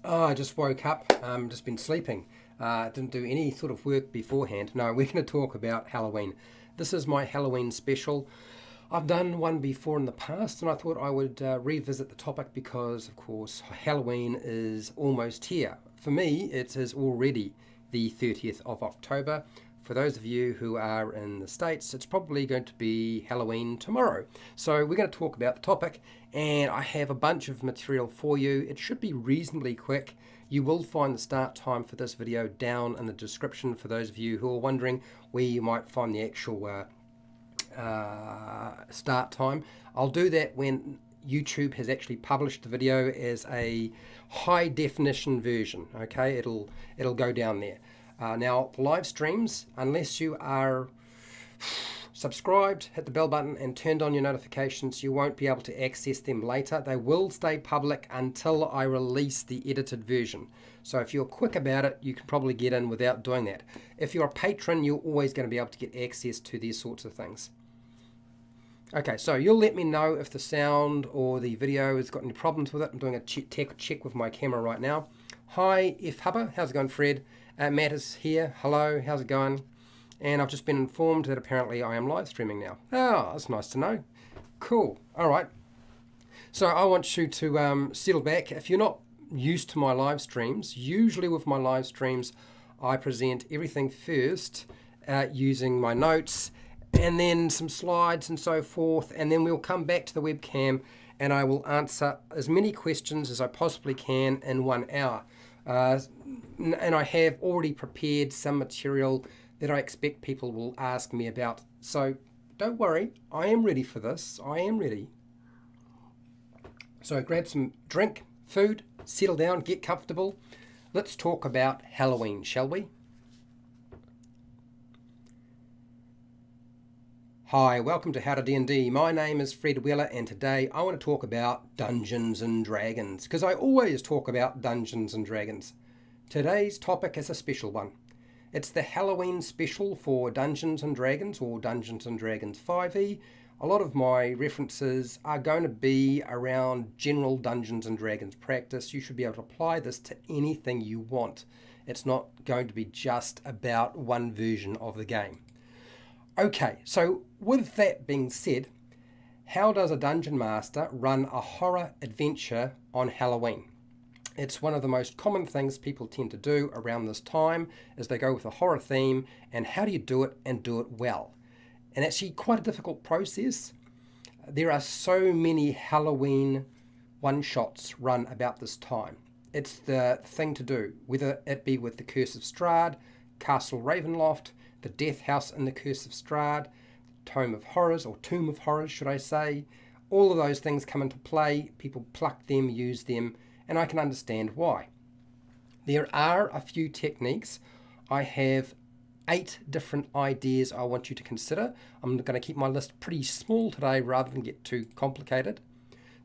Oh, I just woke up, just been sleeping. Didn't do any sort of work beforehand. No, we're going to talk about Halloween. This is my Halloween special. I've done one before in the past, and I thought I would revisit the topic because, of course, Halloween is almost here. For me, it is already the 30th of October. For those of you who are in the States, it's probably going to be Halloween tomorrow. So we're going to talk about the topic, and I have a bunch of material for you. It should be reasonably quick. You will find the start time for this video down in the description for those of you who are wondering where you might find the actual start time. I'll do that when YouTube has actually published the video as a high definition version. Okay, it'll go down there. Now, live streams, unless you are subscribed, hit the bell button and turned on your notifications, you won't be able to access them later. They will stay public until I release the edited version. So if you're quick about it, you can probably get in without doing that. If you're a patron, you're always going to be able to get access to these sorts of things. Okay, so you'll let me know if the sound or the video has got any problems with it. I'm doing a tech check with my camera right now. Hi, F Hubber. How's it going, Fred? Matt is here. Hello, how's it going? And I've just been informed that apparently I am live streaming now. Oh, that's nice to know. Cool. All right. So I want you to settle back. If you're not used to my live streams, usually with my live streams, I present everything first using my notes and then some slides and so forth. And then we'll come back to the webcam and I will answer as many questions as I possibly can in 1 hour. And I have already prepared some material that I expect people will ask me about. So don't worry, I am ready for this. I am ready. So grab some drink, food, settle down, get comfortable. Let's talk about Halloween, shall we? Hi, welcome to HowtoDandD. My name is Fred Wheeler and today I want to talk about Dungeons and Dragons because I always talk about Dungeons and Dragons. Today's topic is a special one. It's the Halloween special for Dungeons and Dragons or Dungeons and Dragons 5e. A lot of my references are going to be around general Dungeons and Dragons practice. You should be able to apply this to anything you want. It's not going to be just about one version of the game. Okay, so with that being said, how does a dungeon master run a horror adventure on Halloween? It's one of the most common things people tend to do around this time is they go with a horror theme, and how do you do it and do it well? And actually quite a difficult process. There are so many Halloween one-shots run about this time. It's the thing to do, whether it be with the Curse of Strahd, Castle Ravenloft, the Death House in the Curse of Strahd, Tomb of Horrors, or Tomb of Horrors should I say. All of those things come into play, people pluck them, use them, and I can understand why. There are a few techniques. I have 8 different ideas I want you to consider. I'm going to keep my list pretty small today rather than get too complicated.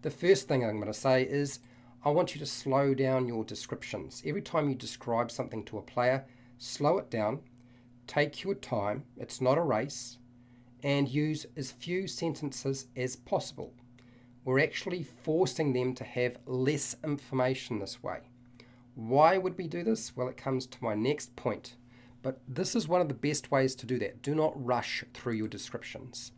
The first thing I'm going to say is I want you to slow down your descriptions. Every time you describe something to a player, slow it down, take your time, it's not a race, and use as few sentences as possible. We're actually forcing them to have less information this way. Why would we do this? Well, it comes to my next point. But this is one of the best ways to do that. Do not rush through your descriptions.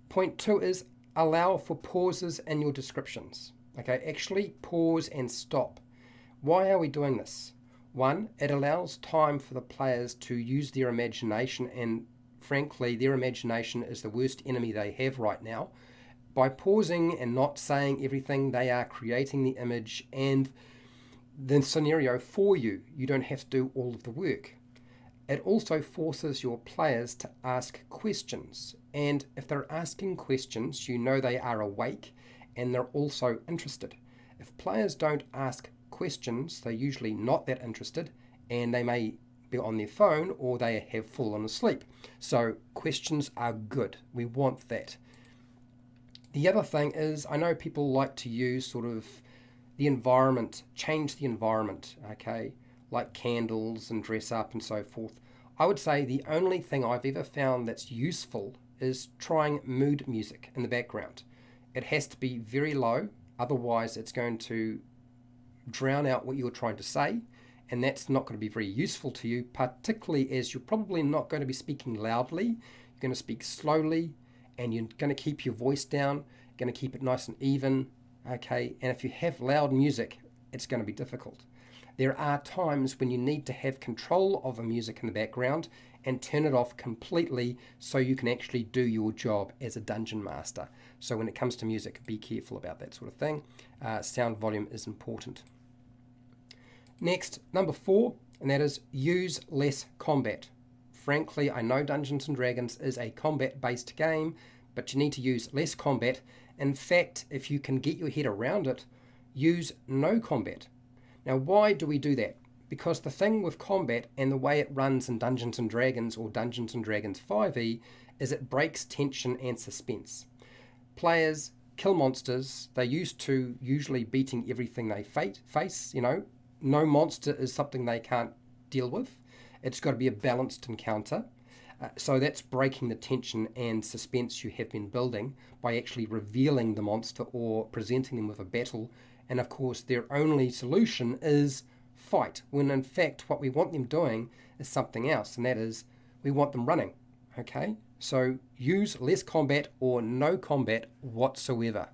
Point 2 is allow for pauses in your descriptions. Okay, actually pause and stop. Why are we doing this? 1, it allows time for the players to use their imagination, and frankly, their imagination is the worst enemy they have right now. By pausing and not saying everything, they are creating the image and the scenario for you. You don't have to do all of the work. It also forces your players to ask questions. And if they're asking questions, you know they are awake and they're also interested. If players don't ask questions, they're usually not that interested and they may be on their phone or they have fallen asleep. So questions are good. We want that. The other thing is, I know people like to use sort of the environment, change the environment, okay, like candles and dress up and so forth. I would say the only thing I've ever found that's useful is trying mood music in the background. It has to be very low, otherwise it's going to drown out what you're trying to say, and that's not going to be very useful to you, particularly as you're probably not going to be speaking loudly. You're going to speak slowly, and you're going to keep your voice down, going to keep it nice and even, okay? And if you have loud music, it's going to be difficult. There are times when you need to have control of the music in the background and turn it off completely so you can actually do your job as a dungeon master. So when it comes to music, be careful about that sort of thing. Sound volume is important. Next, number 4, and that is use less combat. Frankly, I know Dungeons & Dragons is a combat-based game, but you need to use less combat. In fact, if you can get your head around it, use no combat. Now, why do we do that? Because the thing with combat and the way it runs in Dungeons & Dragons or Dungeons & Dragons 5e is it breaks tension and suspense. Players kill monsters. They're used to usually beating everything they face. You know, no monster is something they can't deal with. It's got to be a balanced encounter. So that's breaking the tension and suspense you have been building by actually revealing the monster or presenting them with a battle. And of course, their only solution is fight, when in fact what we want them doing is something else, and that is we want them running. Okay, so use less combat or no combat whatsoever.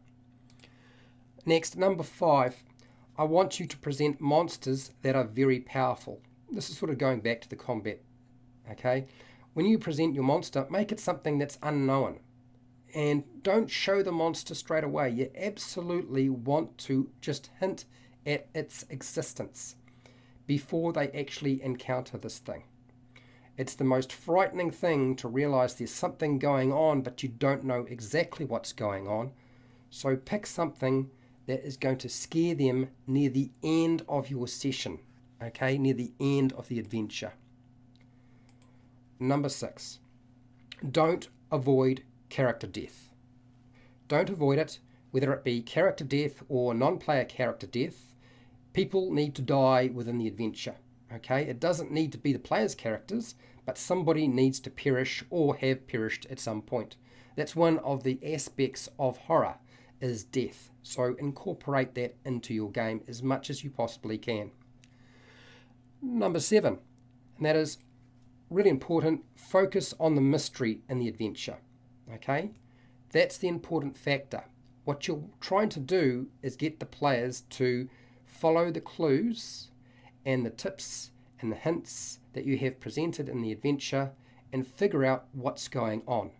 Next, number 5, I want you to present monsters that are very powerful. This is sort of going back to the combat. Okay, when you present your monster, make it something that's unknown. And don't show the monster straight away. You absolutely want to just hint at its existence before they actually encounter this thing. It's the most frightening thing to realize there's something going on, but you don't know exactly what's going on. So pick something that is going to scare them near the end of your session, okay, near the end of the adventure. Number 6, don't avoid character death. Don't avoid it, whether it be character death or non-player character death. People need to die within the adventure, okay? It doesn't need to be the player's characters, but somebody needs to perish or have perished at some point. That's one of the aspects of horror, is death. So incorporate that into your game as much as you possibly can. Number 7, and that is really important, focus on the mystery in the adventure. Okay, that's the important factor. What you're trying to do is get the players to follow the clues and the tips and the hints that you have presented in the adventure and figure out what's going on.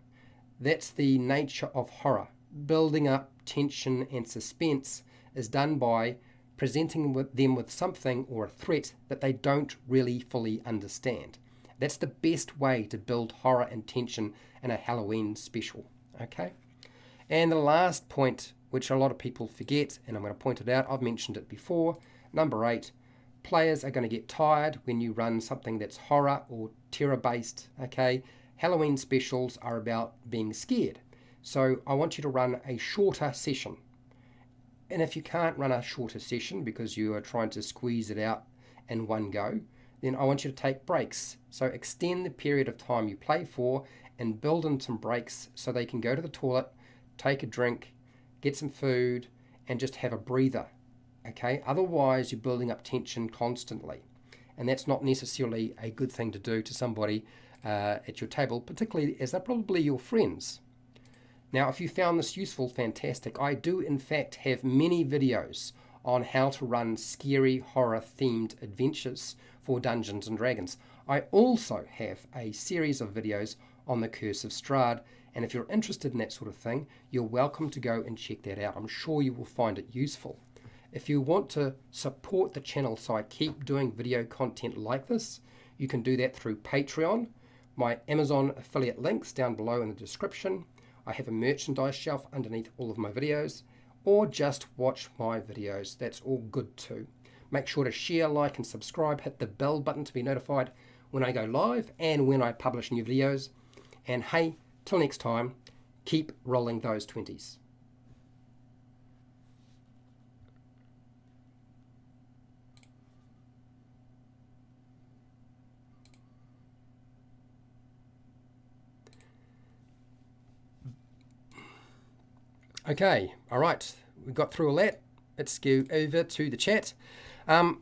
That's the nature of horror. Building up tension and suspense is done by presenting them with something or a threat that they don't really fully understand. That's the best way to build horror and tension in a Halloween special, okay? And the last point, which a lot of people forget, and I'm going to point it out, I've mentioned it before, number 8, players are going to get tired when you run something that's horror or terror-based, okay? Halloween specials are about being scared. So I want you to run a shorter session. And if you can't run a shorter session because you are trying to squeeze it out in one go, then I want you to take breaks. So extend the period of time you play for and build in some breaks so they can go to the toilet, take a drink, get some food, and just have a breather. Okay? Otherwise, you're building up tension constantly. And that's not necessarily a good thing to do to somebody at your table, particularly as they're probably your friends. Now, if you found this useful, fantastic. I do, in fact, have many videos on how to run scary horror-themed adventures for Dungeons & Dragons. I also have a series of videos on the Curse of Strahd, and if you're interested in that sort of thing, you're welcome to go and check that out. I'm sure you will find it useful. If you want to support the channel so I keep doing video content like this, you can do that through Patreon. My Amazon affiliate links down below in the description. I have a merchandise shelf underneath all of my videos, or just watch my videos. That's all good too. Make sure to share, like, and subscribe. Hit the bell button to be notified when I go live and when I publish new videos. And hey, till next time, keep rolling those 20s. Okay, all right, we got through all that. let's go over to the chat. I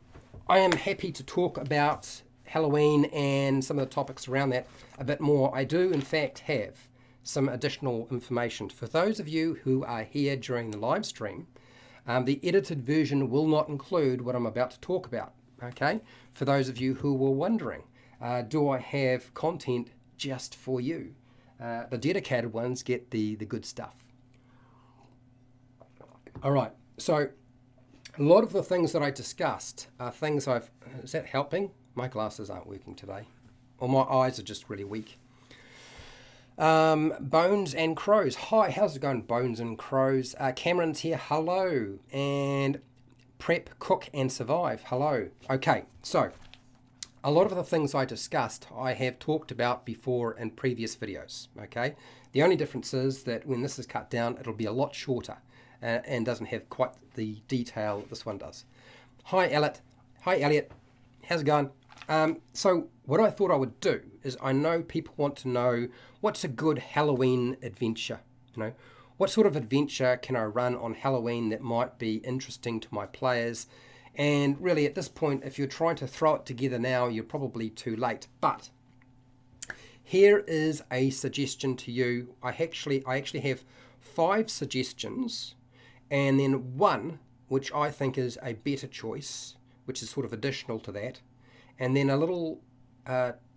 am happy to talk about Halloween and some of the topics around that a bit more. I do, in fact, have some additional information. For those of you who are here during the live stream, the edited version will not include what I'm about to talk about, okay? For those of you who were wondering, do I have content just for you? The dedicated ones get the good stuff. All right, so a lot of the things that I discussed are things is that helping? My glasses aren't working today. Or my eyes are just really weak. Bones and Crows. Hi, how's it going, Bones and Crows? Cameron's here, hello. And Prep, Cook and Survive, hello. Okay, so a lot of the things I discussed I have talked about before in previous videos, okay? The only difference is that when this is cut down, it'll be a lot shorter and doesn't have quite the detail this one does. Hi, Elliot. Hi, Elliot. How's it going? So what I thought I would do is, I know people want to know what's a good Halloween adventure. You know, what sort of adventure can I run on Halloween that might be interesting to my players? And really, at this point, if you're trying to throw it together now, you're probably too late. But here is a suggestion to you. I actually have 5 suggestions, and then one which I think is a better choice, which is sort of additional to that, and then a little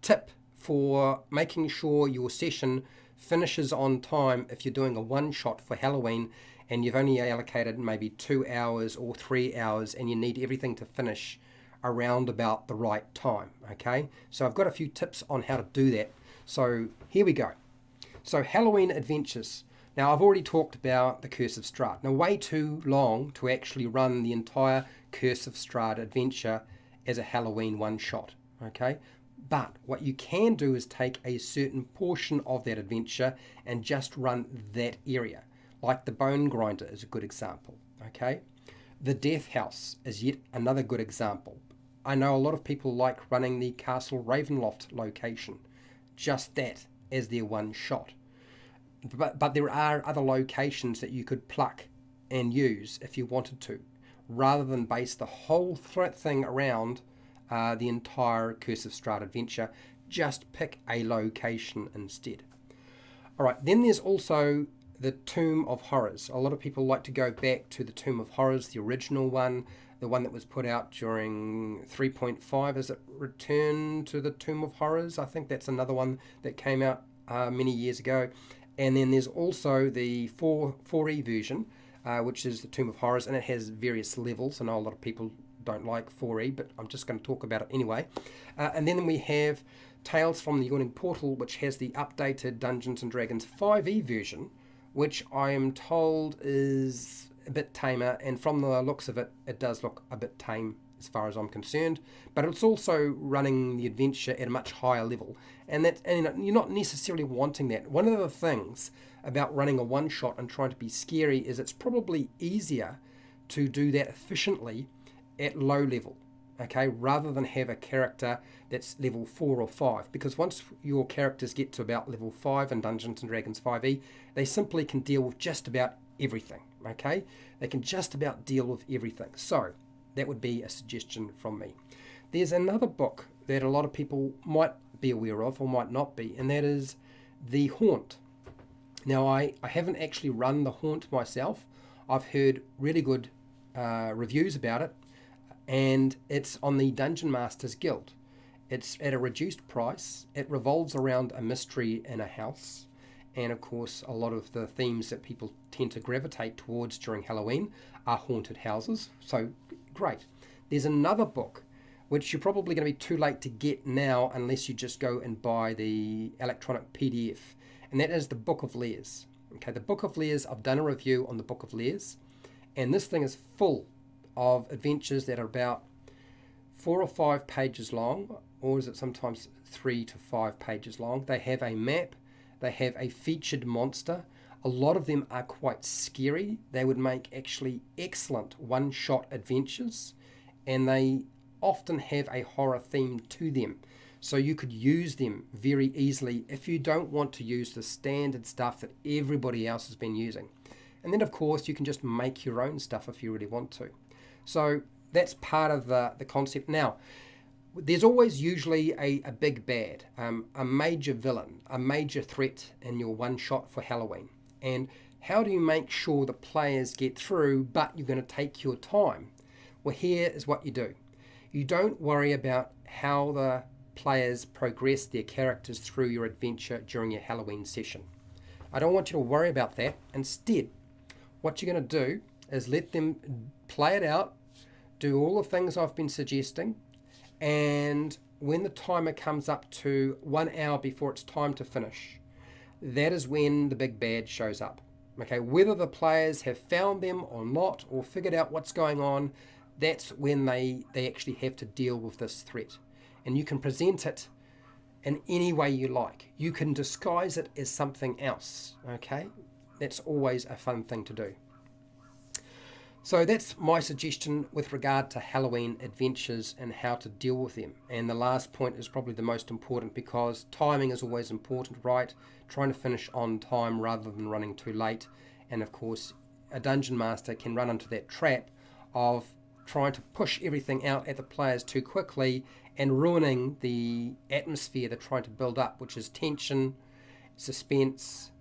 tip for making sure your session finishes on time if you're doing a one-shot for Halloween and you've only allocated maybe 2 hours or 3 hours and you need everything to finish around about the right time, okay? So I've got a few tips on how to do that. So here we go. So Halloween adventures. Now, I've already talked about the Curse of Strahd. Now, way too long to actually run the entire Curse of Strahd adventure as a Halloween one-shot, okay? But what you can do is take a certain portion of that adventure and just run that area. Like the Bone Grinder is a good example, okay? The Death House is yet another good example. I know a lot of people like running the Castle Ravenloft location, just that as their one-shot. But there are other locations that you could pluck and use if you wanted to, rather than base the whole thing around the entire Curse of Strahd adventure. Just pick a location instead. All right, then there's also the Tomb of Horrors. A lot of people like to go back to the Tomb of Horrors, the original one, the one that was put out during 3.5. Is it Return to the Tomb of Horrors? I think that's another one that came out many years ago. And then there's also the 4E version, which is the Tomb of Horrors, and it has various levels. I know a lot of people don't like 4E, but I'm just going to talk about it anyway. And then we have Tales from the Yawning Portal, which has the updated Dungeons & Dragons 5E version, which I am told is a bit tamer, and from the looks of it, it does look a bit tame as far as I'm concerned, but it's also running the adventure at a much higher level, and you're not necessarily wanting that. One of the things about running a one-shot and trying to be scary is it's probably easier to do that efficiently at low level, okay, rather than have a character that's level 4 or 5, because once your characters get to about level 5 in Dungeons & Dragons 5e, they simply can deal with just about everything, okay? They can just about deal with everything. So that would be a suggestion from me. There's another book that a lot of people might be aware of or might not be, and that is The Haunt. Now, I haven't actually run The Haunt myself. I've heard really good reviews about it, and it's on the Dungeon Masters Guild. It's at a reduced price. It revolves around a mystery in a house, and of course a lot of the themes that people tend to gravitate towards during Halloween are haunted houses, so great. There's another book which you're probably going to be too late to get now unless you just go and buy the electronic PDF, and that is the Book of Lairs. Okay, the Book of Lairs, I've done a review on the Book of Lairs, and this thing is full of adventures that are about 4 or 5 pages long, or is it sometimes 3 to 5 pages long. They have a map, they have a featured monster. A lot of them are quite scary. They would make actually excellent one-shot adventures, and they often have a horror theme to them. So you could use them very easily if you don't want to use the standard stuff that everybody else has been using. And then, of course, you can just make your own stuff if you really want to. So that's part of the concept. Now, there's always usually a big bad, a major villain, a major threat in your one-shot for Halloween. And how do you make sure the players get through, but you're going to take your time? Well, here is what you do. You don't worry about how the players progress their characters through your adventure during your Halloween session. I don't want you to worry about that. Instead, what you're going to do is let them play it out, do all the things I've been suggesting, and when the timer comes up to 1 hour before it's time to finish, that is when the big bad shows up. Okay, whether the players have found them or not, or figured out what's going on, that's when they actually have to deal with this threat. And you can present it in any way you like. You can disguise it as something else, okay? That's always a fun thing to do. So that's my suggestion with regard to Halloween adventures and how to deal with them. And the last point is probably the most important, because timing is always important, right? Trying to finish on time rather than running too late. And of course, a dungeon master can run into that trap of trying to push everything out at the players too quickly and ruining the atmosphere they're trying to build up, which is tension, suspense,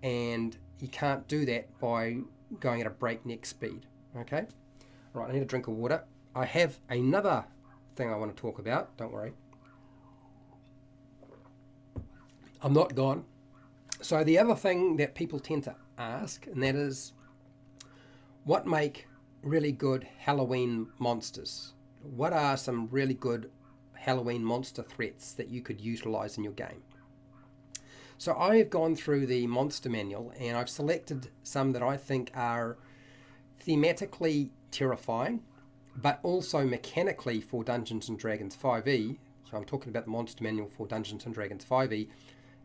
and you can't do that by going at a breakneck speed. Okay, right, I need a drink of water. I have another thing I want to talk about, don't worry. I'm not gone. So the other thing that people tend to ask, and that is, what make really good Halloween monsters? What are some really good Halloween monster threats that you could utilize in your game? So I have gone through the monster manual and I've selected some that I think are thematically terrifying, but also mechanically for Dungeons & Dragons 5e, so I'm talking about the monster manual for Dungeons & Dragons 5e,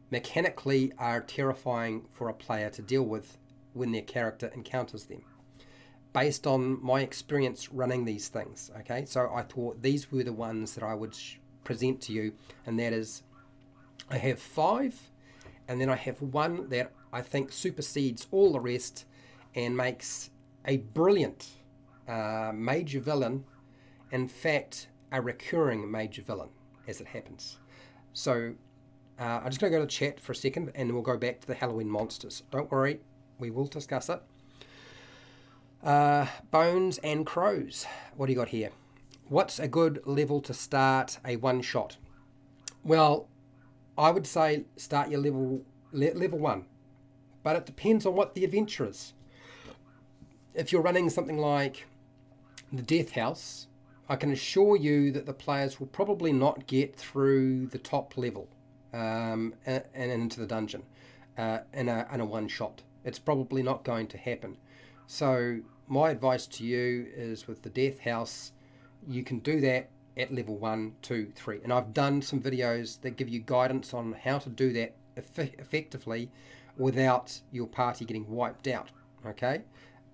mechanically are terrifying for a player to deal with when their character encounters them, based on my experience running these things. Okay, so I thought these were the ones that I would present to you, and that is, I have 5, and then I have one that I think supersedes all the rest and makes a brilliant major villain, in fact, a recurring major villain, as it happens. So I'm just going to go to chat for a second, and we'll go back to the Halloween monsters. Don't worry, we will discuss it. Bones and crows. What do you got here? What's a good level to start a one-shot? Well, I would say start your level 1, but it depends on what the adventure is. If you're running something like the Death House, I can assure you that the players will probably not get through the top level and into the dungeon in a one-shot. It's probably not going to happen. So my advice to you is, with the Death House, you can do that at level 1, 2, 3. And I've done some videos that give you guidance on how to do that effectively without your party getting wiped out. Okay?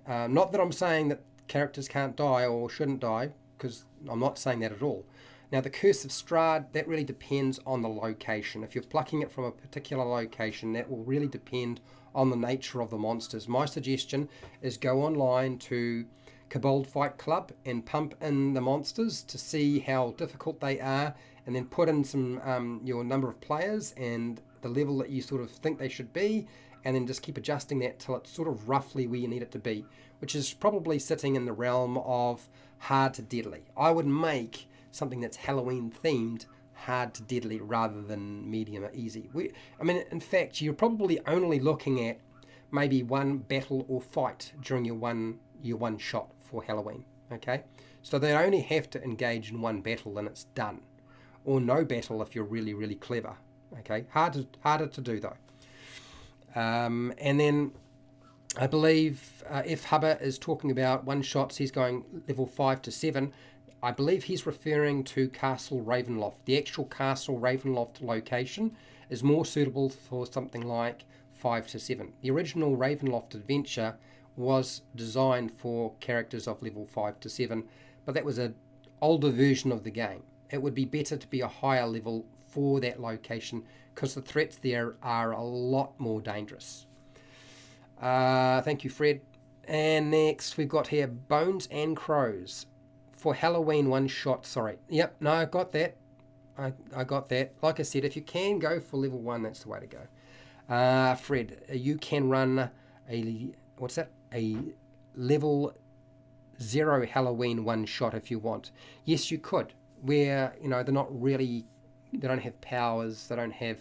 Not that I'm saying that characters can't die or shouldn't die, because I'm not saying that at all. Now, the Curse of Strahd, that really depends on the location. If you're plucking it from a particular location, that will really depend on the nature of the monsters. My suggestion is go online to Kobold Fight Club and pump in the monsters to see how difficult they are, and then put in some your number of players and the level that you sort of think they should be, and then just keep adjusting that till it's sort of roughly where you need it to be, which is probably sitting in the realm of hard to deadly. I would make something that's Halloween themed hard to deadly rather than medium or easy. In fact, you're probably only looking at maybe one battle or fight during your one shot for Halloween. Okay, so they only have to engage in one battle and it's done, or no battle if you're really, really clever. Okay, harder to do though. And then I believe if Hubba is talking about one shots, he's going level 5 to 7. I believe he's referring to Castle Ravenloft. The actual Castle Ravenloft location is more suitable for something like 5 to 7. The original Ravenloft adventure was designed for characters of level 5 to 7, but that was an older version of the game. It would be better to be a higher level for that location, because the threats there are a lot more dangerous. Thank you, Fred. And next we've got here Bones and Crows for Halloween one shot. Sorry. Yep, no, I got that. I got that. Like I said, if you can go for level 1, that's the way to go. Fred, you can run a level 0 Halloween one shot if you want. Yes, you could. Where, they're not really, they don't have powers, they don't have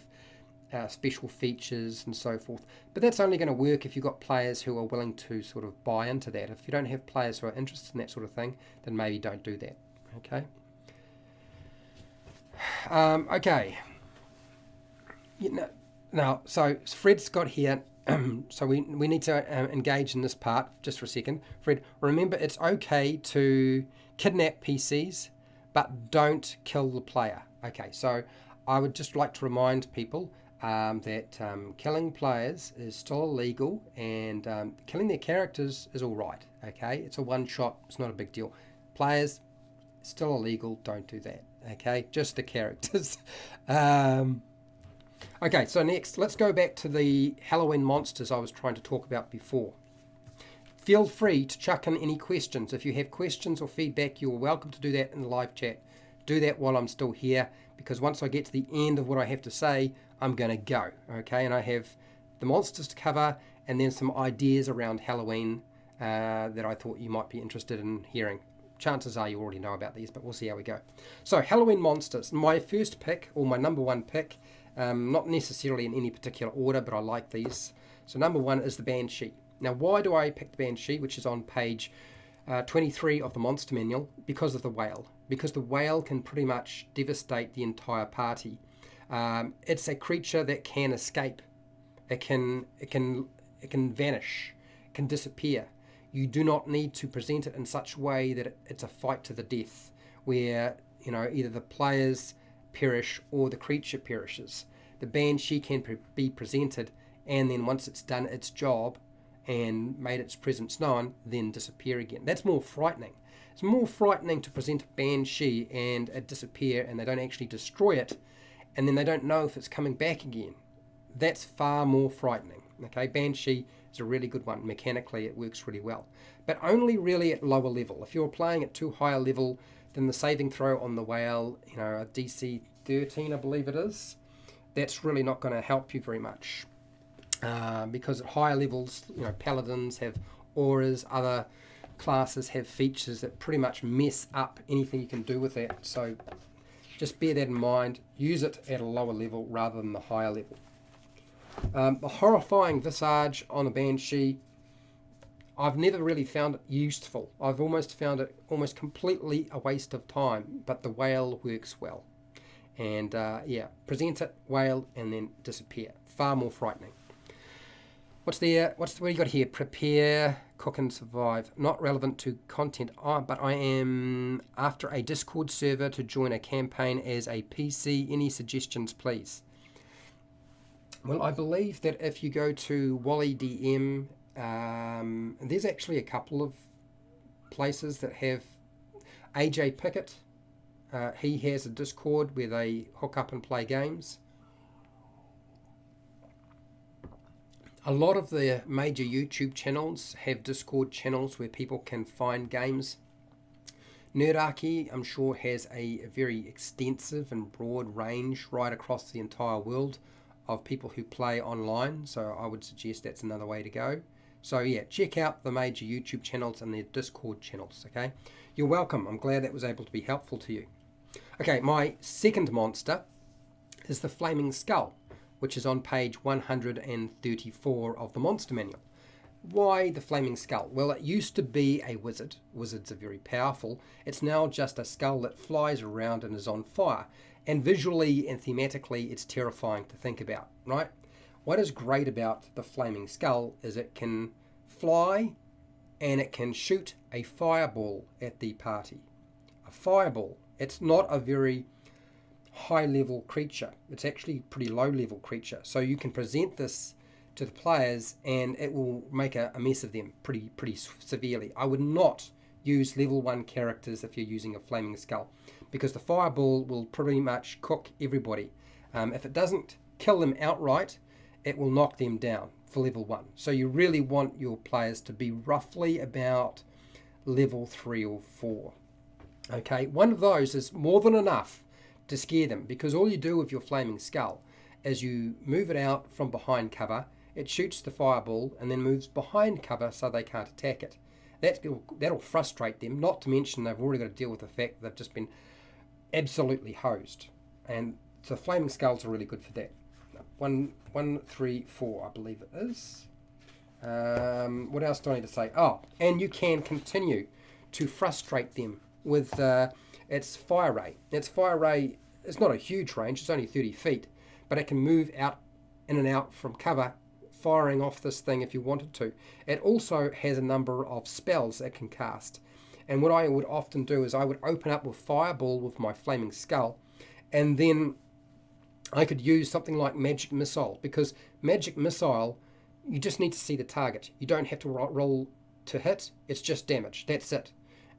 special features and so forth. But that's only going to work if you've got players who are willing to sort of buy into that. If you don't have players who are interested in that sort of thing, then maybe don't do that. Okay. Okay. Now, so Fred's got here. So we need to engage in this part just for a second. Fred, remember it's okay to kidnap PCs, but don't kill the player. Okay, so I would just like to remind people that killing players is still illegal, and killing their characters is all right. Okay, it's a one shot. It's not a big deal. Players, still illegal. Don't do that. Okay, just the characters. Okay, so next, let's go back to the Halloween monsters I was trying to talk about before. Feel free to chuck in any questions. If you have questions or feedback, you're welcome to do that in the live chat. Do that while I'm still here, because once I get to the end of what I have to say, I'm going to go. Okay, and I have the monsters to cover and then some ideas around Halloween that I thought you might be interested in hearing. Chances are you already know about these, but we'll see how we go. So, Halloween monsters. My first pick, or my number one pick, not necessarily in any particular order, but I like these. So number 1 is the Banshee. Now, why do I pick the Banshee, which is on page 23 of the Monster Manual? Because of the whale. Because the whale can pretty much devastate the entire party. It's a creature that can escape. It can vanish. It can disappear. You do not need to present it in such a way that it's a fight to the death, where either the players perish or the creature perishes. The Banshee can be presented, and then once it's done its job and made its presence known, then disappear again. That's more frightening. It's more frightening to present a Banshee and it disappear and they don't actually destroy it, and then they don't know if it's coming back again. That's far more frightening. Okay, Banshee is a really good one. Mechanically, it works really well, but only really at lower level. If you're playing at too high a level, then the saving throw on the whale, a DC 13, I believe it is, that's really not going to help you very much. Because at higher levels, paladins have auras, other classes have features that pretty much mess up anything you can do with that. So just bear that in mind. Use it at a lower level rather than the higher level. The horrifying visage on a Banshee, I've never really found it useful. I've almost found it almost completely a waste of time, but the whale works well. And present it, whale, and then disappear. Far more frightening. What do you got here? Prepare, cook and survive. Not relevant to content, but I am after a Discord server to join a campaign as a PC. Any suggestions, please? Well, I believe that if you go to Wally DM, there's actually a couple of places that have AJ Pickett. He has a Discord where they hook up and play games. A lot of the major YouTube channels have Discord channels where people can find games. Nerdarchy, I'm sure, has a very extensive and broad range right across the entire world of people who play online, so I would suggest that's another way to go. So yeah, check out the major YouTube channels and their Discord channels, okay? You're welcome. I'm glad that was able to be helpful to you. Okay, my second monster is the Flaming Skull, which is on page 134 of the Monster Manual. Why the Flaming Skull? Well, it used to be a wizard. Wizards are very powerful. It's now just a skull that flies around and is on fire. And visually and thematically, it's terrifying to think about, right? What is great about the Flaming Skull is it can fly and it can shoot a fireball at the party. A fireball. It's not a very high-level creature. It's actually a pretty low-level creature. So you can present this to the players and it will make a mess of them pretty severely. I would not use level 1 characters if you're using a Flaming Skull, because the fireball will pretty much cook everybody. If it doesn't kill them outright, it will knock them down. for level 1. So you really want your players to be roughly about level 3 or 4. Okay, one of those is more than enough to scare them, because all you do with your flaming skull is you move it out from behind cover, it shoots the fireball and then moves behind cover so they can't attack it. That'll frustrate them, not to mention they've already got to deal with the fact that they've just been absolutely hosed. And so flaming skulls are really good for that. 1, 3, 4, I believe it is. What else do I need to say? Oh, and you can continue to frustrate them with its fire ray. Its fire ray is not a huge range, it's only 30 feet, but it can move out in and out from cover, firing off this thing if you wanted to. It also has a number of spells it can cast. And what I would often do is I would open up with fireball with my flaming skull, and then I could use something like magic missile, because magic missile, you just need to see the target. You don't have to roll to hit, it's just damage, that's it.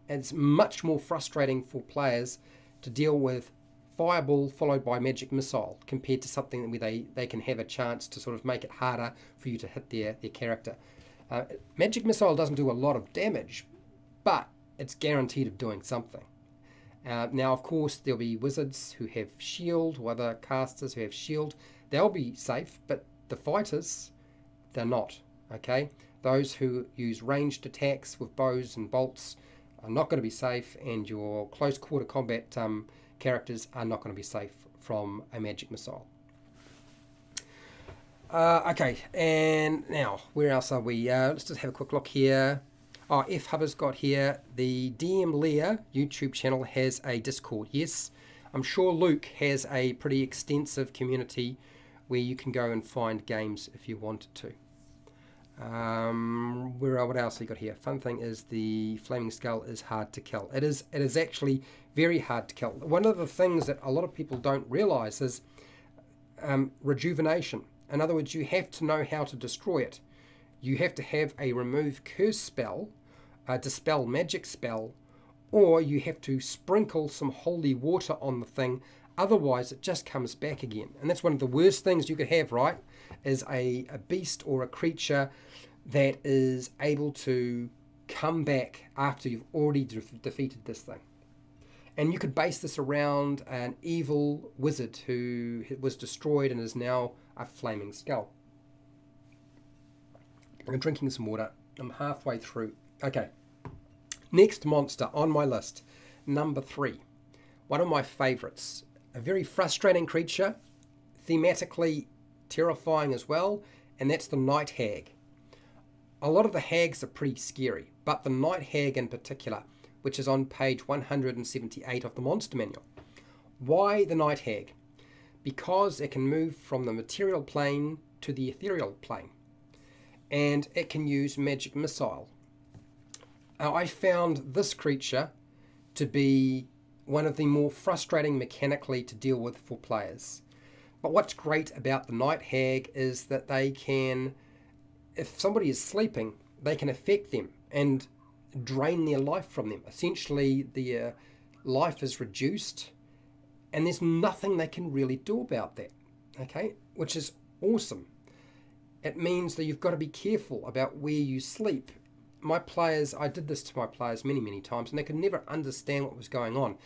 And it's much more frustrating for players to deal with fireball followed by magic missile compared to something where they can have a chance to sort of make it harder for you to hit their character. Magic missile doesn't do a lot of damage, but it's guaranteed of doing something. Now, of course, there'll be wizards who have shield, or other casters who have shield. They'll be safe, but the fighters, they're not, okay? Those who use ranged attacks with bows and bolts are not going to be safe, and your close quarter combat characters are not going to be safe from a magic missile. Okay, and now, where else are we? Let's just have a quick look here. Oh, F Hubber's got here, the DM Lair YouTube channel has a Discord. Yes, I'm sure Luke has a pretty extensive community where you can go and find games if you wanted to. What else have we got here? Fun thing is the flaming skull is hard to kill. It is actually very hard to kill. One of the things that a lot of people don't realize is rejuvenation. In other words, you have to know how to destroy it. You have to have a remove curse spell, a dispel magic spell, or you have to sprinkle some holy water on the thing. Otherwise, it just comes back again. And that's one of the worst things you could have, right? Is a beast or a creature that is able to come back after you've already defeated this thing. And you could base this around an evil wizard who was destroyed and is now a flaming skull. I'm drinking some water. I'm halfway through. Okay. Next monster on my list. Number 3. One of my favorites. A very frustrating creature. Thematically terrifying as well. And that's the Night Hag. A lot of the hags are pretty scary. But the Night Hag in particular, which is on page 178 of the Monster Manual. Why the Night Hag? Because it can move from the material plane to the ethereal plane. And it can use magic missile. I found this creature to be one of the more frustrating mechanically to deal with for players. But what's great about the Night Hag is that they can, if somebody is sleeping, they can affect them and drain their life from them. Essentially, their life is reduced and there's nothing they can really do about that, okay? Which is awesome. It means that you've got to be careful about where you sleep. My players, I did this to my players many, many times, and they could never understand what was going on.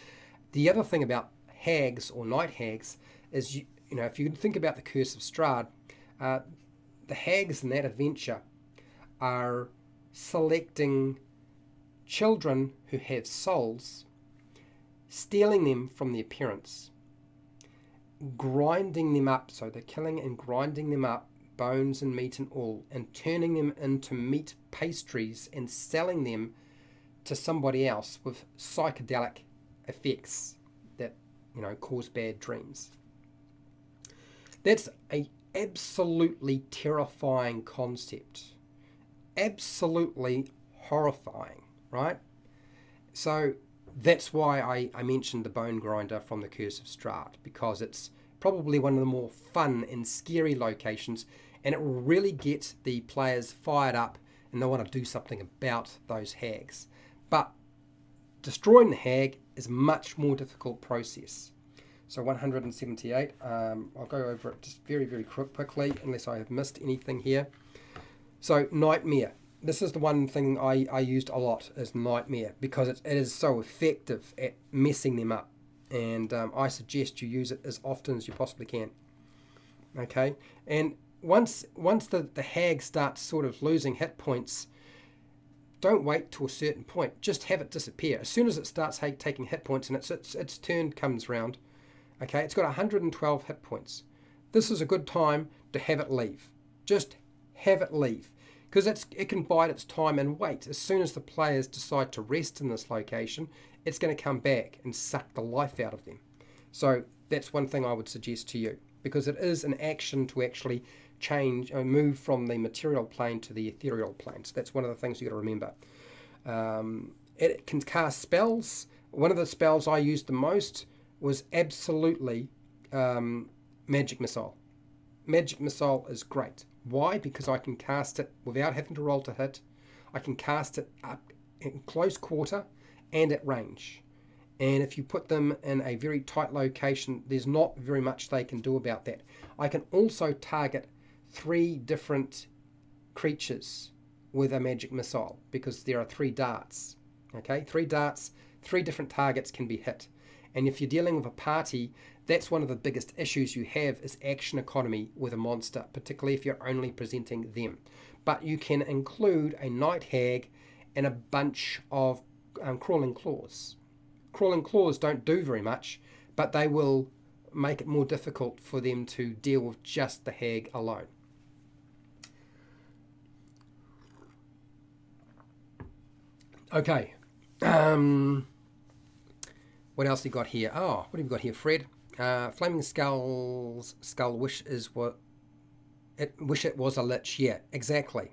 The other thing about hags or night hags is, you know, if you think about the Curse of Strahd, the hags in that adventure are selecting children who have souls, stealing them from their parents, grinding them up, so they're killing and grinding them up, bones and meat and all, and turning them into meat pastries and selling them to somebody else with psychedelic effects that, you know, cause bad dreams. That's a absolutely terrifying concept. Absolutely horrifying, right? So that's why I mentioned the bone grinder from the Curse of Strahd, because it's probably one of the more fun and scary locations, and it will really get the players fired up and they want to do something about those hags. But destroying the hag is a much more difficult process. So 178, I'll go over it just very, very quickly, unless I have missed anything here. So Nightmare. This is the one thing I used a lot, is Nightmare, because it is so effective at messing them up. And I suggest you use it as often as you possibly can. Okay, and once the hag starts sort of losing hit points, don't wait to a certain point. Just have it disappear. As soon as it starts taking hit points and its turn comes round, okay, it's got 112 hit points. This is a good time to have it leave. Just have it leave, because it can bide its time and wait. As soon as the players decide to rest in this location, it's going to come back and suck the life out of them. So that's one thing I would suggest to you, because it is an action to actually change or move from the material plane to the ethereal plane. So that's one of the things you've got to remember. It can cast spells. One of the spells I used the most was absolutely Magic Missile. Magic Missile is great. Why? Because I can cast it without having to roll to hit. I can cast it up in close quarter and at range. And if you put them in a very tight location, there's not very much they can do about that. I can also target 3 different creatures with a magic missile, because there are 3 darts. Okay, 3 darts, 3 different targets can be hit. And if you're dealing with a party, that's one of the biggest issues you have, is action economy with a monster, particularly if you're only presenting them. But you can include a Night Hag and a bunch of Crawling Claws. Crawling Claws don't do very much, but they will make it more difficult for them to deal with just the hag alone. Okay. What else you got here? Oh, what have you got here, Fred? Flaming Skull wish it was a lich. Yeah, exactly.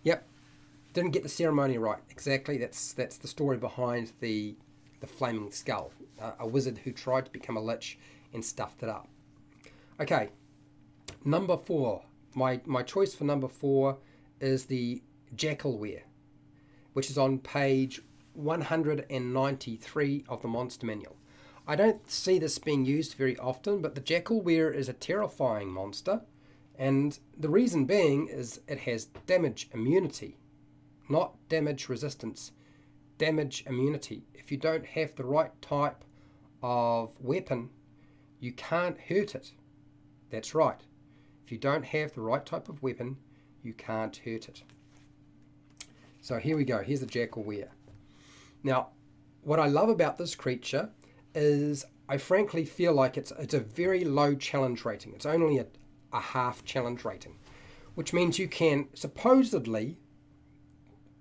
Yep. Didn't get the ceremony right. Exactly. That's the story behind the Flaming Skull. A wizard who tried to become a lich and stuffed it up. Okay. Number 4. My choice for number 4 is the Jackalware, which is on page 193 of the Monster Manual. I don't see this being used very often, but the Jackalware is a terrifying monster, and the reason being is it has damage immunity, not damage resistance, damage immunity. If you don't have the right type of weapon, you can't hurt it. That's right. If you don't have the right type of weapon, you can't hurt it. So here we go. Here's the Jackalware. Now, what I love about this creature is I frankly feel like it's a very low challenge rating. It's only a half challenge rating, which means you can supposedly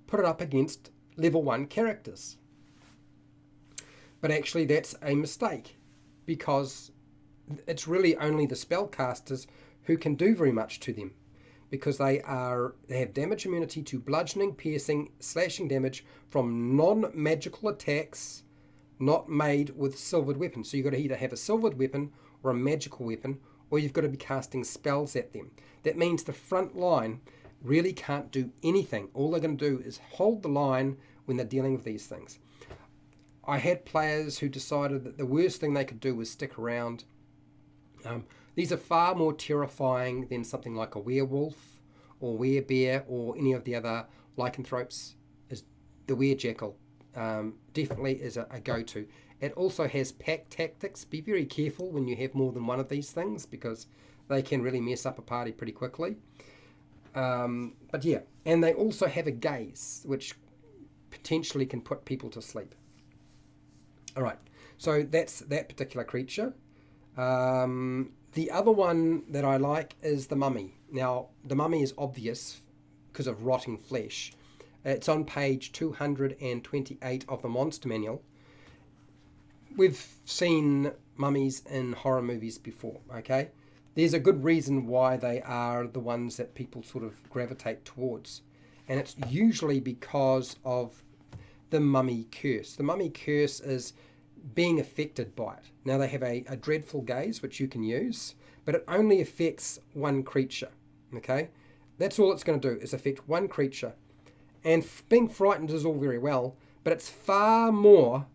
put it up against level 1 characters. But actually that's a mistake, because it's really only the spellcasters who can do very much to them, because they have damage immunity to bludgeoning, piercing, slashing damage from non-magical attacks not made with silvered weapons. So you've got to either have a silvered weapon or a magical weapon, or you've got to be casting spells at them. That means the front line really can't do anything. All they're going to do is hold the line when they're dealing with these things. I had players who decided that the worst thing they could do was stick around. These are far more terrifying than something like a werewolf or werebear or any of the other lycanthropes. Is the werejackal definitely is a go-to. It also has pack tactics. Be very careful when you have more than one of these things, because they can really mess up a party pretty quickly. But yeah, and they also have a gaze, which potentially can put people to sleep. All right, so that's that particular creature. The other one that I like is the mummy. Now, the mummy is obvious because of rotting flesh. It's on page 228 of the Monster Manual. We've seen mummies in horror movies before, okay? There's a good reason why they are the ones that people sort of gravitate towards. And it's usually because of the mummy curse. The mummy curse is being affected by it. Now, they have a dreadful gaze, which you can use, but it only affects one creature, okay? That's all it's going to do, is affect one creature. And being frightened is all very well, but it's far more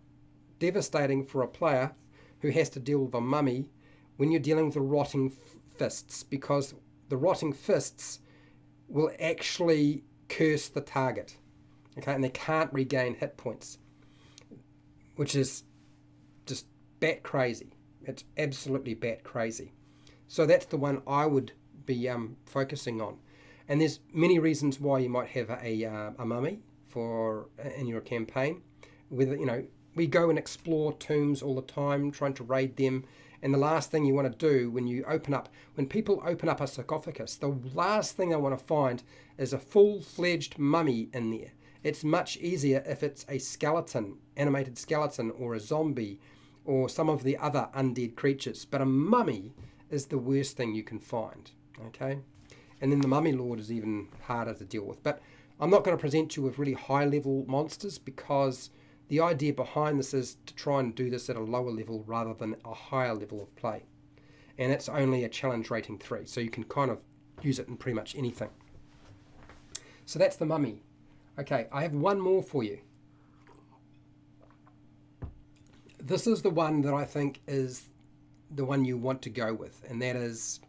devastating for a player who has to deal with a mummy when you're dealing with the rotting fists, because the rotting fists will actually curse the target. Okay, and they can't regain hit points, which is just bat crazy. It's absolutely bat crazy. So that's the one I would be focusing on. And there's many reasons why you might have a mummy in your campaign. Whether, we go and explore tombs all the time, trying to raid them. And the last thing you want to do when people open up a sarcophagus, the last thing they want to find is a full-fledged mummy in there. It's much easier if it's a skeleton, animated skeleton, or a zombie, or some of the other undead creatures. But a mummy is the worst thing you can find, okay? And then the mummy lord is even harder to deal with. But I'm not going to present you with really high-level monsters, because the idea behind this is to try and do this at a lower level rather than a higher level of play. And it's only a challenge rating 3, so you can kind of use it in pretty much anything. So that's the mummy. Okay, I have one more for you. This is the one that I think is the one you want to go with, and that is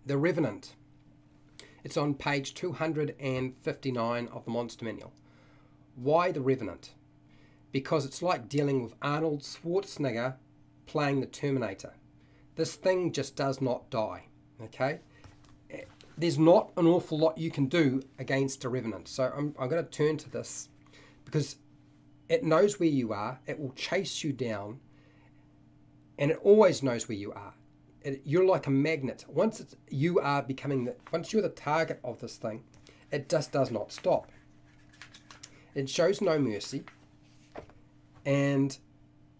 the Revenant. It's on page 259 of the Monster Manual. Why the Revenant? Because it's like dealing with Arnold Schwarzenegger playing the Terminator. This thing just does not die, okay? There's not an awful lot you can do against a Revenant. So I'm going to turn to this because it knows where you are. It will chase you down, and it always knows where you are. You're like a magnet. Once you're the target of this thing, it just does not stop. It shows no mercy, and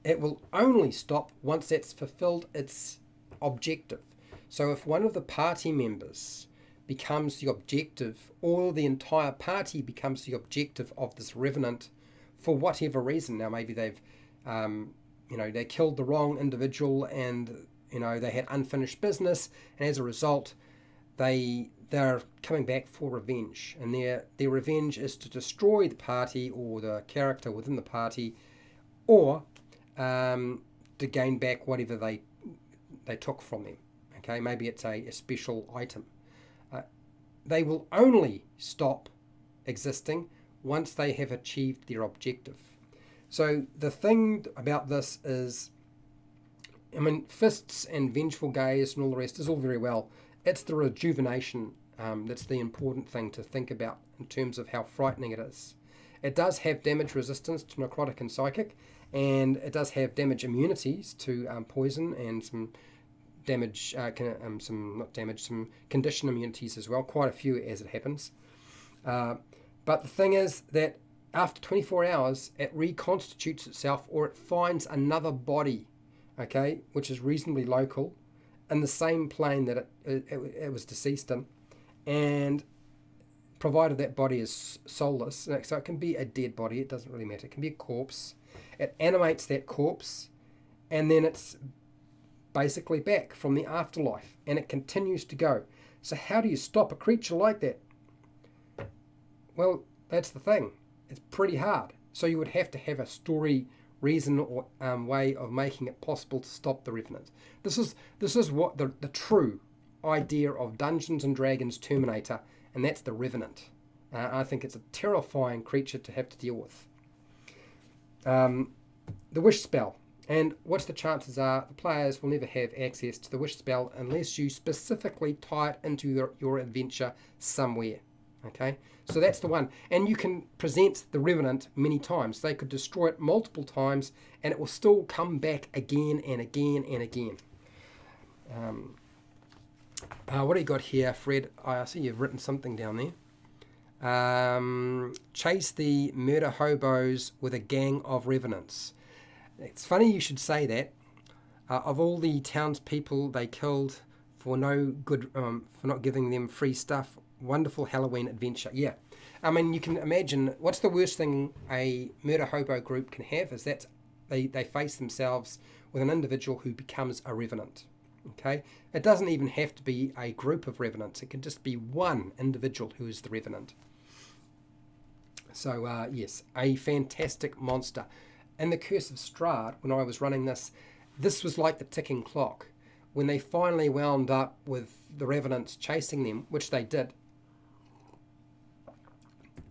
it will only stop once it's fulfilled its objective. So if one of the party members becomes the objective, or the entire party becomes the objective of this Revenant for whatever reason. Now maybe they've they killed the wrong individual, and they had unfinished business, and as a result they're coming back for revenge, and their revenge is to destroy the party or the character within the party, or to gain back whatever they took from them. Okay, maybe it's a special item. They will only stop existing once they have achieved their objective. So the thing about this is, fists and vengeful gaze and all the rest is all very well. It's the rejuvenation that's the important thing to think about in terms of how frightening it is. It does have damage resistance to necrotic and psychic, and it does have damage immunities to poison and some damage, some condition immunities as well, quite a few as it happens. But the thing is that after 24 hours, it reconstitutes itself, or it finds another body, okay, which is reasonably local, in the same plane that it was deceased in, and provided that body is soulless, so it can be a dead body, it doesn't really matter, it can be a corpse, it animates that corpse, and then it's basically back from the afterlife, and it continues to go. So how do you stop a creature like that? Well, that's the thing. It's pretty hard. So you would have to have a story, reason, or way of making it possible to stop the Revenant. This is what the true idea of Dungeons and Dragons Terminator, and that's the Revenant. I think it's a terrifying creature to have to deal with. The wish spell. And what's the chances are the players will never have access to the wish spell unless you specifically tie it into your adventure somewhere. Okay, so that's the one. And you can present the Revenant many times. They could destroy it multiple times, and it will still come back again and again and again. What do you got here, Fred? I see you've written something down there. Chase the murder hobos with a gang of Revenants. It's funny you should say that. Of all the townspeople they killed for no good, for not giving them free stuff, wonderful Halloween adventure. Yeah, you can imagine what's the worst thing a murder hobo group can have is that they face themselves with an individual who becomes a Revenant. Okay, it doesn't even have to be a group of Revenants. It can just be one individual who is the Revenant. So yes, a fantastic monster. And the Curse of Strahd, when I was running this was like the ticking clock. When they finally wound up with the Revenants chasing them, which they did,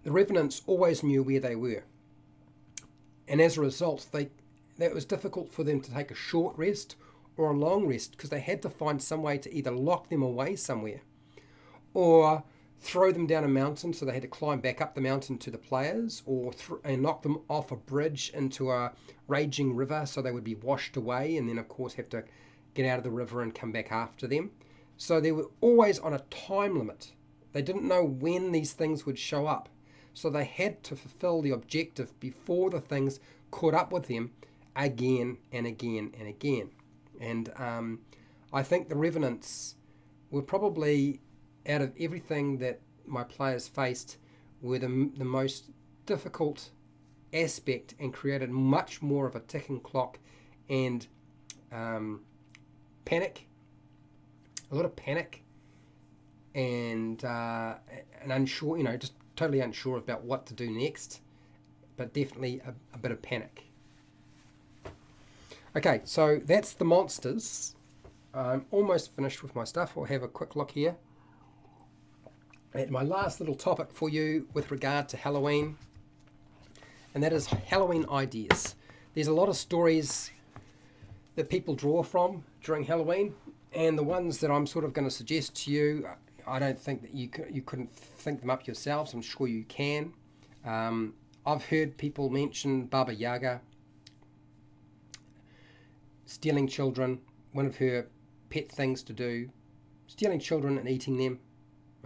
the Revenants always knew where they were. And as a result, it was difficult for them to take a short rest or a long rest, because they had to find some way to either lock them away somewhere or throw them down a mountain, so they had to climb back up the mountain to the players, or and knock them off a bridge into a raging river so they would be washed away, and then of course have to get out of the river and come back after them. So they were always on a time limit. They didn't know when these things would show up, so they had to fulfill the objective before the things caught up with them again and again and again. And I think the Revenants were probably, out of everything that my players faced, were the most difficult aspect, and created much more of a ticking clock and panic, a lot of panic, and unsure, just totally unsure about what to do next, but definitely a bit of panic. Okay, so that's the monsters. I'm almost finished with my stuff. I'll have a quick look here at my last little topic for you with regard to Halloween, and that is Halloween ideas. There's a lot of stories that people draw from during Halloween, and the ones that I'm sort of going to suggest to you, I don't think that you couldn't think them up yourselves. I'm sure you can. I've heard people mention Baba Yaga stealing children, one of her pet things to do, stealing children and eating them.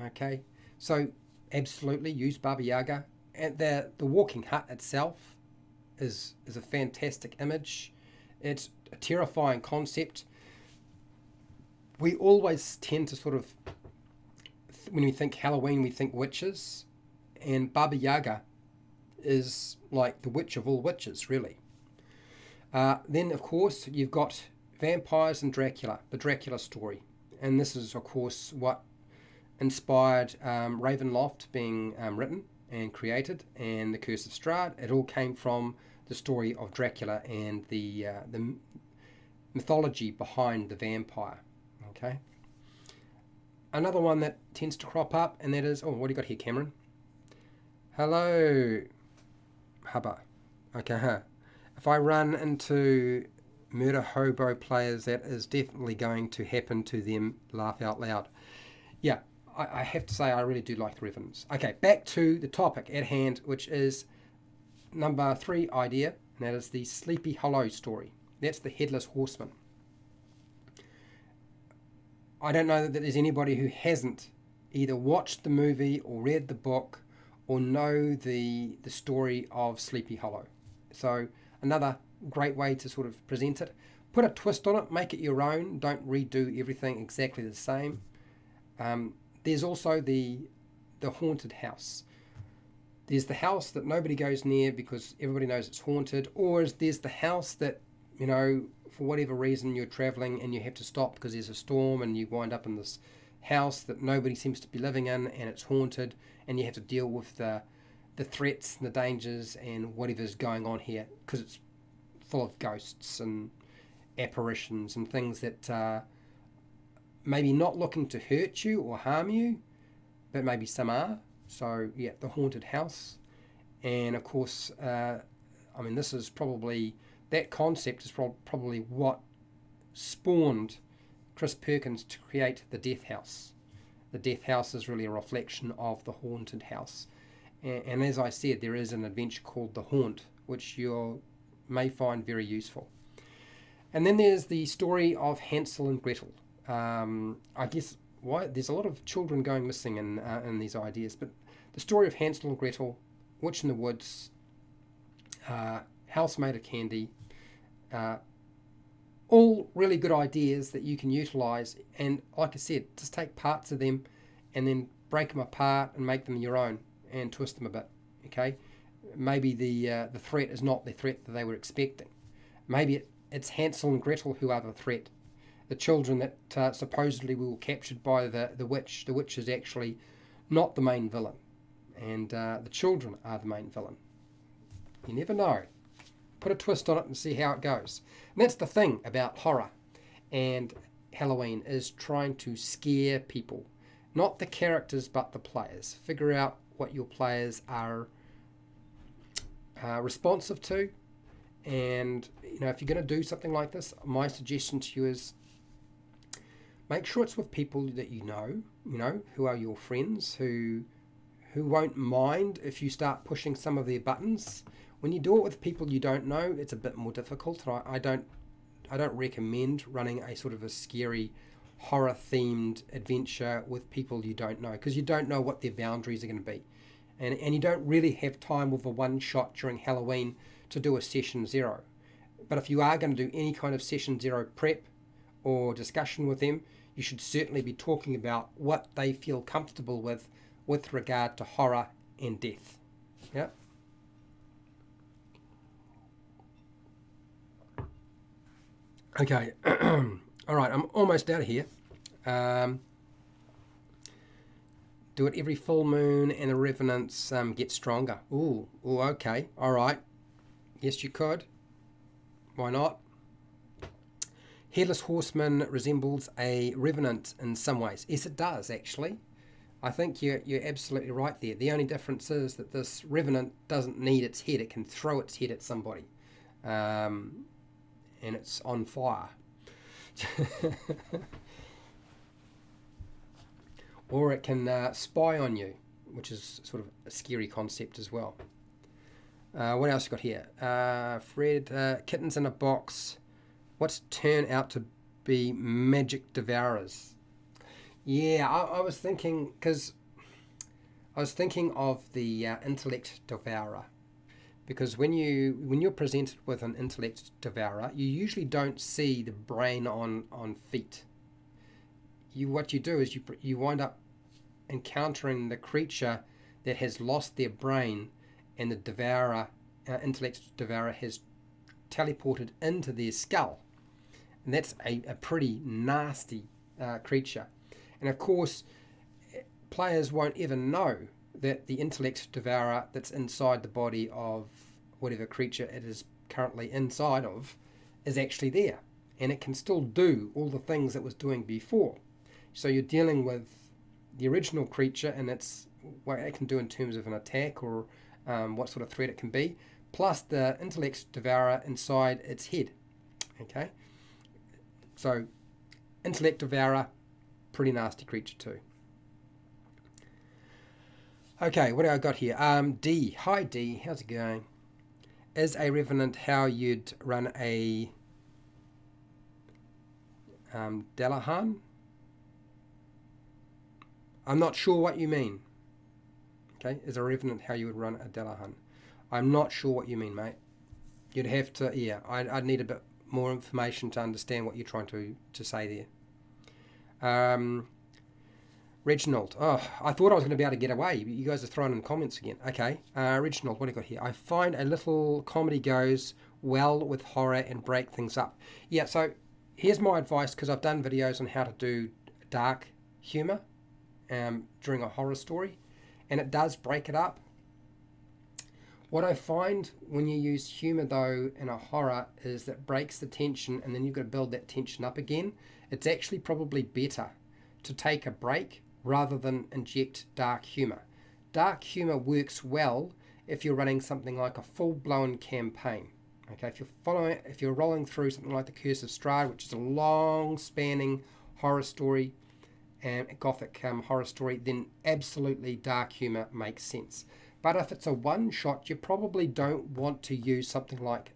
Okay, so absolutely use Baba Yaga. And the walking hut itself is a fantastic image. It's a terrifying concept. We always tend to sort of, when we think Halloween, we think witches, and Baba Yaga is like the witch of all witches, really. Then, of course, you've got vampires and Dracula, the Dracula story. And this is, of course, what inspired Ravenloft being written and created, and The Curse of Strahd. It all came from the story of Dracula and the mythology behind the vampire. Okay. Another one that tends to crop up, and that is, what do you got here, Cameron? Hello, Hubba. Okay, If I run into murder hobo players, that is definitely going to happen to them. Laugh out loud. Yeah, I have to say I really do like the Revenants. Okay, back to the topic at hand, which is number 3 idea, and that is the Sleepy Hollow story. That's the Headless Horseman. I don't know that there's anybody who hasn't either watched the movie or read the book or know the story of Sleepy Hollow. So another great way to sort of present it. Put a twist on it, make it your own. Don't redo everything exactly the same. There's also the haunted house. There's the house that nobody goes near because everybody knows it's haunted, or there's the house that, for whatever reason you're traveling and you have to stop because there's a storm, and you wind up in this house that nobody seems to be living in, and it's haunted, and you have to deal with the threats and the dangers and whatever's going on here, because it's full of ghosts and apparitions and things that maybe not looking to hurt you or harm you, but maybe some are. So yeah, the haunted house. And of course, this is probably, that concept is probably what spawned Chris Perkins to create the Death House. The Death House is really a reflection of the haunted house. And as I said, there is an adventure called The Haunt, which you may find very useful. And then there's the story of Hansel and Gretel. I guess there's a lot of children going missing in these ideas, but the story of Hansel and Gretel, Witch in the Woods, House Made of Candy, all really good ideas that you can utilize, and like I said, just take parts of them and then break them apart and make them your own and twist them a bit. Okay, maybe the threat is not the threat that they were expecting. Maybe it's Hansel and Gretel who are the threat. The children that supposedly were captured by the witch. The witch is actually not the main villain, and the children are the main villain. You never know. Put a twist on it and see how it goes. And that's the thing about horror and Halloween, is trying to scare people. Not the characters, but the players. Figure out what your players are responsive to. And if you're going to do something like this, my suggestion to you is make sure it's with people that you know, who are your friends, who won't mind if you start pushing some of their buttons. When you do it with people you don't know, it's a bit more difficult. I don't recommend running a sort of a scary horror themed adventure with people you don't know, because you don't know what their boundaries are going to be, and you don't really have time with a one shot during Halloween to do a session 0. But if you are going to do any kind of session 0 prep or discussion with them, you should certainly be talking about what they feel comfortable with regard to horror and death. Yeah. Okay. All right, I'm almost out of here. Do it every full moon and the revenants get stronger. Ooh, okay. All right. Yes, you could. Why not? Headless Horseman resembles a Revenant in some ways. Yes, it does, actually. I think you're absolutely right there. The only difference is that this Revenant doesn't need its head. It can throw its head at somebody. And it's on fire. Or it can spy on you, which is sort of a scary concept as well. What else you got here? Fred, kittens in a box. What's turned out to be magic devourers? Yeah, I was thinking, because I was thinking of the intellect devourer, because when you're presented with an intellect devourer, you usually don't see the brain on feet. What you do is you wind up encountering the creature that has lost their brain, and the devourer, intellect devourer, has teleported into their skull, and that's a pretty nasty creature. And of course, players won't ever know that the intellect devourer that's inside the body of whatever creature it is currently inside of is actually there, and it can still do all the things it was doing before. So you're dealing with the original creature and what it can do in terms of an attack or what sort of threat it can be, plus the intellect devourer inside its head. Okay, so intellect devourer, pretty nasty creature too. Okay, what do I got here? D. Hi D, how's it going? Is a Revenant how you'd run a Delahan? I'm not sure what you mean. Okay, is a Revenant how you would run a Delahan? I'm not sure what you mean, mate. You'd have to, yeah, I'd need a bit more information to understand what you're trying to say there. Reginald, oh, I thought I was going to be able to get away. You guys are throwing in comments again. Okay, Reginald, what do you got here? I find a little comedy goes well with horror and break things up. Yeah, so here's my advice, because I've done videos on how to do dark humour during a horror story, and it does break it up. What I find when you use humour though in a horror is that breaks the tension, and then you've got to build that tension up again. It's actually probably better to take a break rather than inject dark humour. Dark humour works well if you're running something like a full-blown campaign. Okay, if you're rolling through something like The Curse of Strahd, which is a long-spanning horror story, gothic horror story, then absolutely dark humour makes sense. But if it's a one-shot, you probably don't want to use something like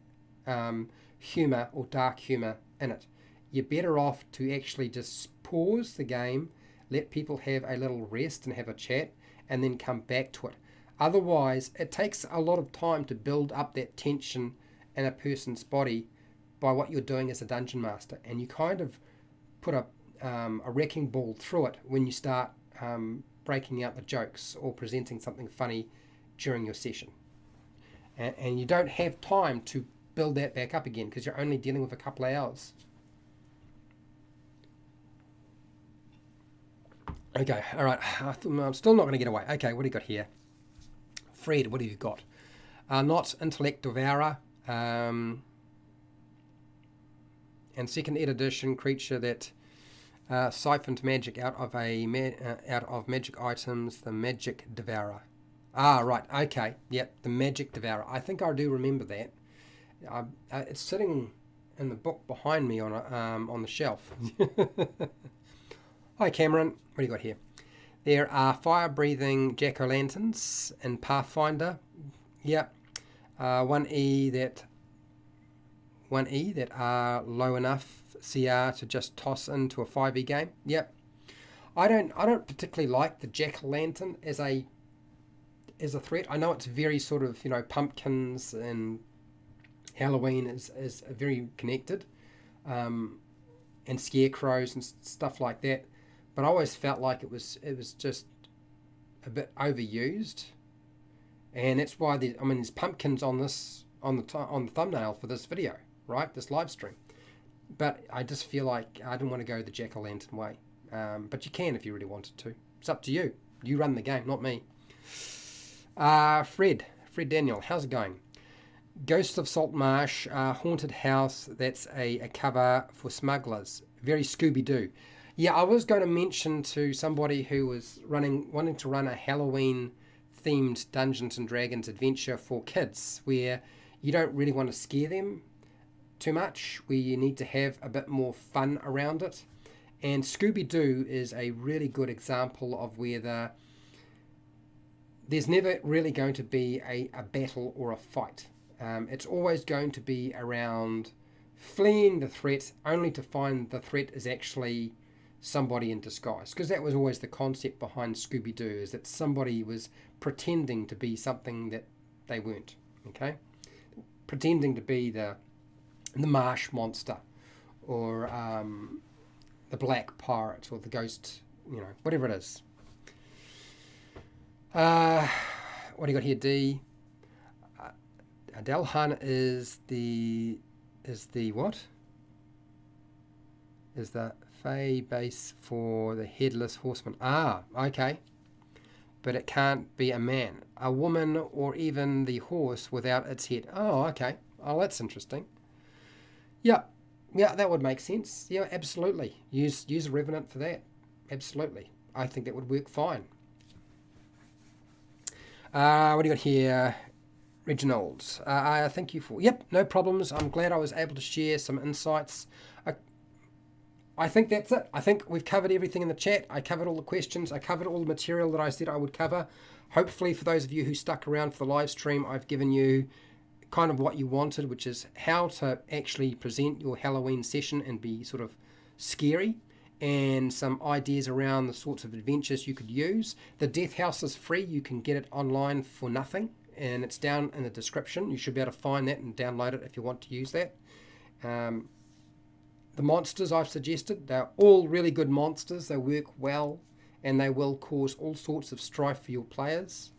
humour or dark humour in it. You're better off to actually just pause the game, let people have a little rest and have a chat, and then come back to it. Otherwise, it takes a lot of time to build up that tension in a person's body by what you're doing as a dungeon master, and you kind of put a wrecking ball through it when you start breaking out the jokes or presenting something funny during your session. And you don't have time to build that back up again because you're only dealing with a couple of hours. Okay, all right. I'm still not going to get away. Okay, what do you got here? Fred, what have you got? Not Intellect Devourer. And second edition creature that siphoned magic out of magic items, the Magic Devourer. Ah, right. Okay. Yep. The Magic Devourer. I think I do remember that. It's sitting in the book behind me on the shelf. Hi, Cameron. What do you got here? There are fire-breathing jack-o'-lanterns in Pathfinder. Yep. 1E that are low enough CR to just toss into a 5e game. Yep. I don't particularly like the jack-o'-lantern as a threat. I know it's very sort of, pumpkins and Halloween is very connected, and scarecrows and stuff like that. But I always felt like it was just a bit overused, and that's why there's pumpkins on the thumbnail for this video, right? This live stream. But I just feel like I didn't want to go the jack-o'-lantern way. But you can if you really wanted to. It's up to you. You run the game, not me. Fred Daniel, how's it going? Ghosts of Salt Marsh, haunted house. That's a cover for smugglers. Very Scooby-Doo. Yeah, I was going to mention to somebody who was wanting to run a Halloween-themed Dungeons and Dragons adventure for kids, where you don't really want to scare them too much, where you need to have a bit more fun around it. And Scooby-Doo is a really good example of where there's never really going to be a battle or a fight. It's always going to be around fleeing the threat, only to find the threat is actually somebody in disguise. Because that was always the concept behind Scooby-Doo, is that somebody was pretending to be something that they weren't. Okay? Pretending to be the marsh monster, or the black pirate, or the ghost, whatever it is. What do you got here, D? Adelhan is the what? Is the Fey base for the Headless Horseman. Ah, okay. But it can't be a man, a woman, or even the horse without its head. Oh, okay. Oh, that's interesting. Yeah, that would make sense. Yeah, absolutely. Use a Revenant for that. Absolutely. I think that would work fine. What do you got here? Reginald, thank you for... Yep, no problems. I'm glad I was able to share some insights. I think that's it. I think we've covered everything in the chat. I covered all the questions. I covered all the material that I said I would cover. Hopefully, for those of you who stuck around for the live stream, I've given you kind of what you wanted, which is how to actually present your Halloween session and be sort of scary, and some ideas around the sorts of adventures you could use. The Death House is free. You can get it online for nothing, and it's down in the description. You should be able to find that and download it if you want to use that. The monsters I've suggested, they're all really good monsters. They work well, and they will cause all sorts of strife for your players.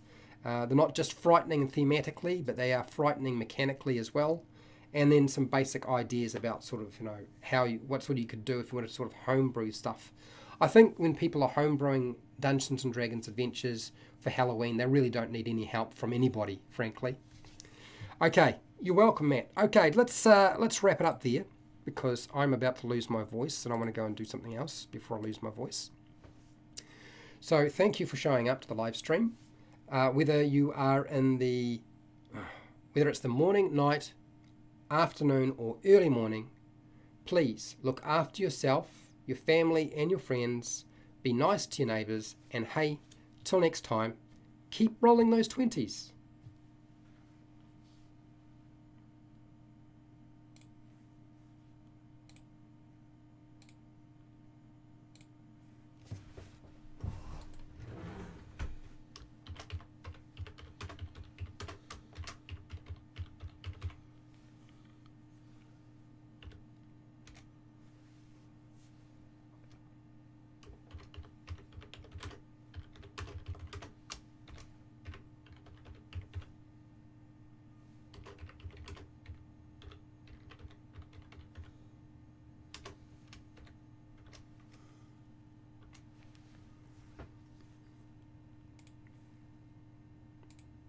They're not just frightening thematically, but they are frightening mechanically as well. And then some basic ideas about sort of, what you could do if you want to sort of homebrew stuff. I think when people are homebrewing Dungeons and Dragons adventures for Halloween, they really don't need any help from anybody, frankly. Okay, you're welcome, Matt. Okay, let's wrap it up there, because I'm about to lose my voice, and I want to go and do something else before I lose my voice. So thank you for showing up to the live stream. Whether it's the morning, night, afternoon, or early morning, please look after yourself, your family, and your friends. Be nice to your neighbours, and hey, till next time, keep rolling those 20s.